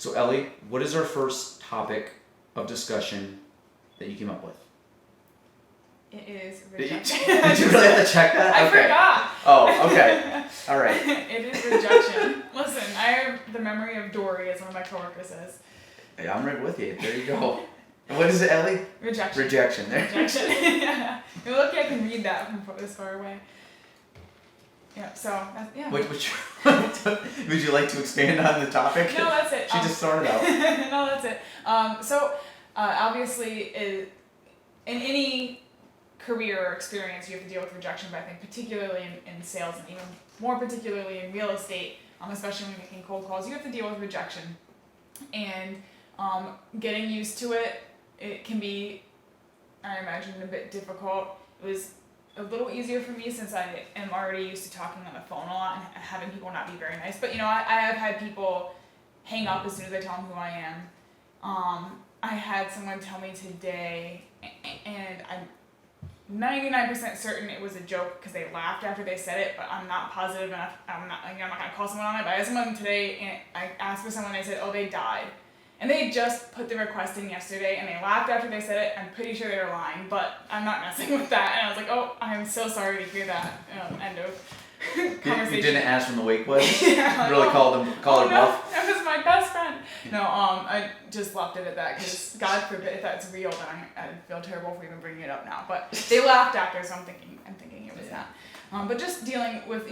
So Ellie, what is our first topic of discussion that you came up with? It is rejection. Did you really have to check that? I Okay. forgot. Oh, okay. All right. It is rejection. Listen, I have the memory of Dory, as one of my coworkers says. Hey, I'm right with you. There you go. And what is it, Ellie? Rejection. Rejection. There. Rejection. Yeah. You're lucky I can read that from this far away. Yeah, so, that's, yeah. Would you like to expand on the topic? No, that's it. She just started out. No, that's it. Obviously, in any career or experience, you have to deal with rejection, but I think particularly in sales and even more particularly in real estate, especially when making cold calls, you have to deal with rejection. And getting used to it, it can be, I imagine, a bit difficult. It was a little easier for me since I am already used to talking on the phone a lot and having people not be very nice. But, I have had people hang up as soon as I tell them who I am. I had someone tell me today, and I'm 99% certain it was a joke because they laughed after they said it, but I'm not positive enough. I'm not going to call someone on it, but I had someone today, and I asked for someone, and they said, oh, they died. And they just put the request in yesterday, and they laughed after they said it. I'm pretty sure they were lying, but I'm not messing with that. And I was like, oh, I'm so sorry to hear that. End of conversation. You didn't ask when the wake was? Yeah, really called her no, bluff? that was my best friend. No, I just left it at that because God forbid if that's real, then I feel terrible for even bringing it up now. But they laughed after, so I'm thinking it was that. But just dealing with,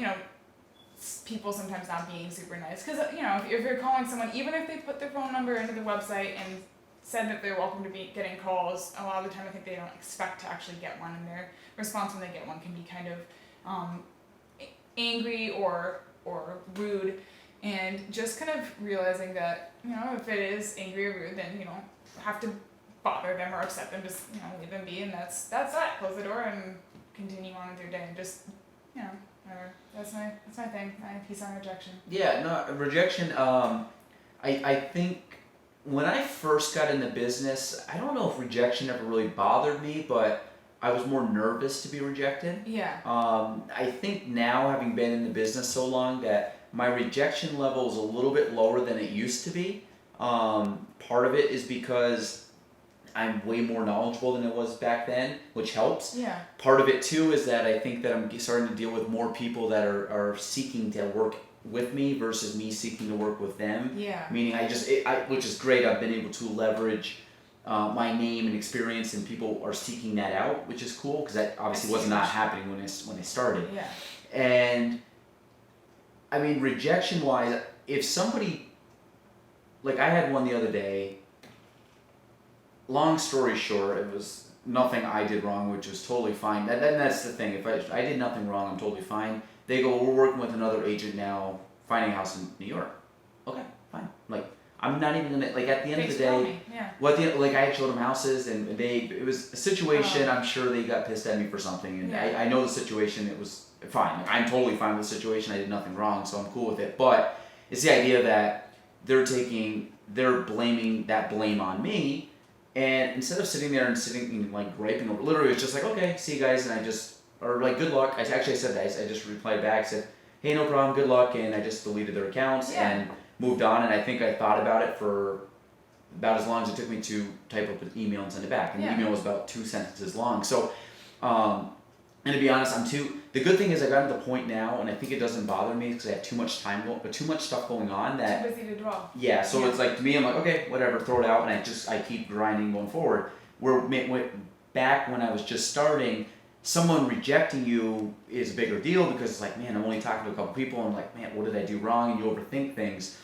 people sometimes not being super nice. Because, if you're calling someone, even if they put their phone number into the website and said that they're welcome to be getting calls, a lot of the time I think they don't expect to actually get one, and their response when they get one can be kind of angry or rude. And just kind of realizing that, if it is angry or rude, then you don't have to bother them or upset them, just, leave them be, and that's that. Close the door and continue on with your day, and just, whatever. That's my thing. My piece on rejection. Yeah, no, rejection, I think when I first got into business, I don't know if rejection ever really bothered me, but I was more nervous to be rejected. Yeah. I think now, having been in the business so long, that my rejection level is a little bit lower than it used to be. Part of it is because I'm way more knowledgeable than it was back then, which helps. Yeah. Part of it too is that I think that I'm starting to deal with more people that are seeking to work with me versus me seeking to work with them. Yeah. Meaning which is great. I've been able to leverage my name and experience, and people are seeking that out, which is cool because that obviously was not happening when I started. Yeah. And I mean, rejection wise, if somebody, like I had one the other day. Long story short, it was nothing I did wrong, which was totally fine. And that's the thing. If I did nothing wrong, I'm totally fine. They go, we're working with another agent now, finding a house in New York. Okay, fine. Like, I'm not even gonna, like, at the end of the day, I had showed them houses, and it was a situation. I'm sure they got pissed at me for something, and I know the situation. It was fine. Like, I'm totally fine with the situation. I did nothing wrong, so I'm cool with it. But it's the idea that they're blaming that blame on me. And instead of sitting there and like griping over, literally it's just like, okay, see you guys, and or like, good luck. I said that. I just replied back, said, hey, no problem, good luck, and I just deleted their accounts and moved on. And I think I thought about it for about as long as it took me to type up an email and send it back. And the email was about 2 sentences long. So, and to be honest, the good thing is I got to the point now, and I think it doesn't bother me because I have too much stuff going on that. Too busy to dwell. Yeah, so it's like, to me, I'm like, okay, whatever, throw it out, and I keep grinding going forward. Back when I was just starting, someone rejecting you is a bigger deal because it's like, man, I'm only talking to a couple people, and I'm like, man, what did I do wrong? And you overthink things.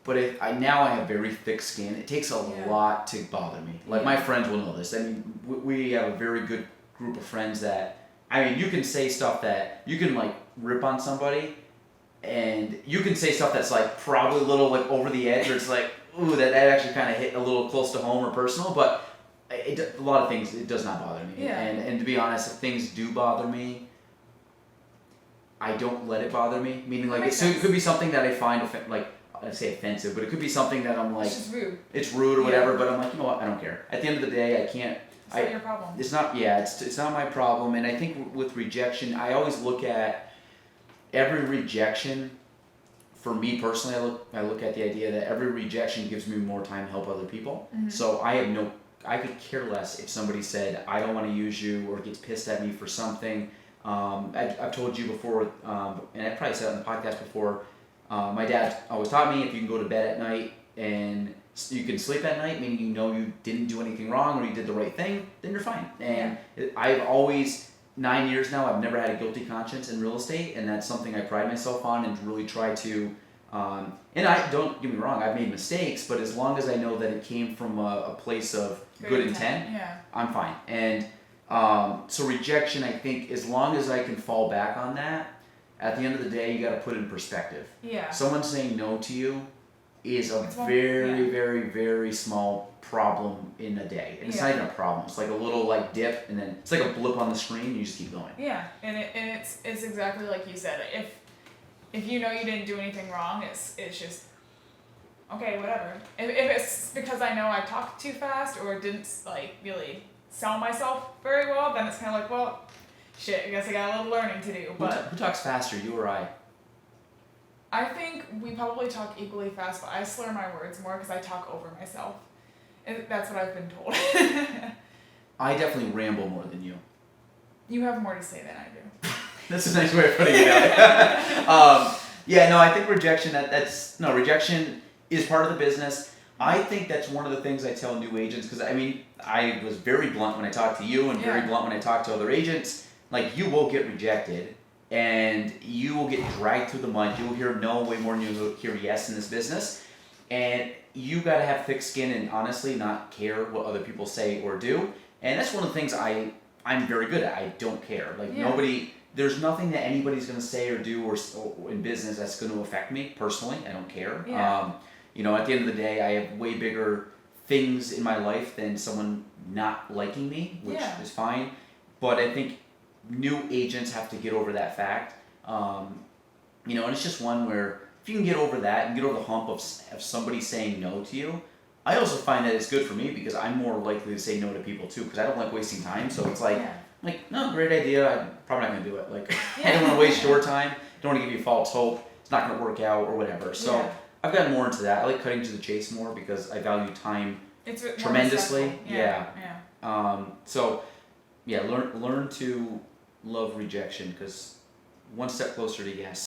But now I have very thick skin. It takes a lot to bother me. Like, my friends will know this. I mean, we have a very good group of friends that, I mean, you can say stuff that, you can like rip on somebody, and you can say stuff that's like probably a little like over the edge, or it's like, ooh, that actually kind of hit a little close to home or personal, but a lot of things, it does not bother me. Yeah. And to be honest, if things do bother me, I don't let it bother me. Meaning, like, it could be something that I find I say offensive, but it could be something that I'm like, it's just rude. It's rude or whatever, but I'm like, you know what, I don't care. At the end of the day, I can't. It's not your problem. It's not. Yeah, it's not my problem. And I think with rejection, I always look at every rejection for me personally, I look at the idea that every rejection gives me more time to help other people. Mm-hmm. So I could care less if somebody said I don't want to use you or gets pissed at me for something. I've told you before, and I probably said it on the podcast before. My dad always taught me if you can go to bed at night and you can sleep at night, meaning you know you didn't do anything wrong or you did the right thing, then you're fine. And I've always 9 years now, I've never had a guilty conscience in real estate, and that's something I pride myself on and really try to. And I don't get me wrong, I've made mistakes, but as long as I know that it came from a place of good intent, I'm fine. And so rejection, I think, as long as I can fall back on that, at the end of the day, you got to put it in perspective. Yeah. Someone saying no to you is a very, very, very small problem in a day. And it's not even a problem. It's like a little like dip, and then it's like a blip on the screen, and you just keep going. Yeah, and it's exactly like you said. If you know you didn't do anything wrong, it's just okay, whatever. If it's because I know I talked too fast or didn't like really sell myself very well, then it's kind of like, well, shit, I guess I got a little learning to do. But who talks faster, you or I? I think we probably talk equally fast, but I slur my words more because I talk over myself. And that's what I've been told. I definitely ramble more than you. You have more to say than I do. That's a nice way of putting it out. I think rejection, rejection is part of the business. I think that's one of the things I tell new agents, because I mean, I was very blunt when I talked to you and very blunt when I talked to other agents. Like, you will get rejected and you will get dragged through the mud. You will hear no way more than you will hear yes in this business. And you got to have thick skin and honestly not care what other people say or do. And that's one of the things I'm very good at. I don't care. Like, there's nothing that anybody's going to say or do or in business that's going to affect me personally. I don't care. Yeah. At the end of the day, I have way bigger things in my life than someone not liking me, which is fine. But I think new agents have to get over that fact. And it's just one where if you can get over that and get over the hump of somebody saying no to you, I also find that it's good for me because I'm more likely to say no to people too, because I don't like wasting time. So it's like, no, great idea. I'm probably not going to do it. Like, I don't want to waste your time. Don't want to give you false hope. It's not going to work out or whatever. So I've gotten more into that. I like cutting to the chase more because I value time tremendously. Learn to love rejection, because one step closer to yes.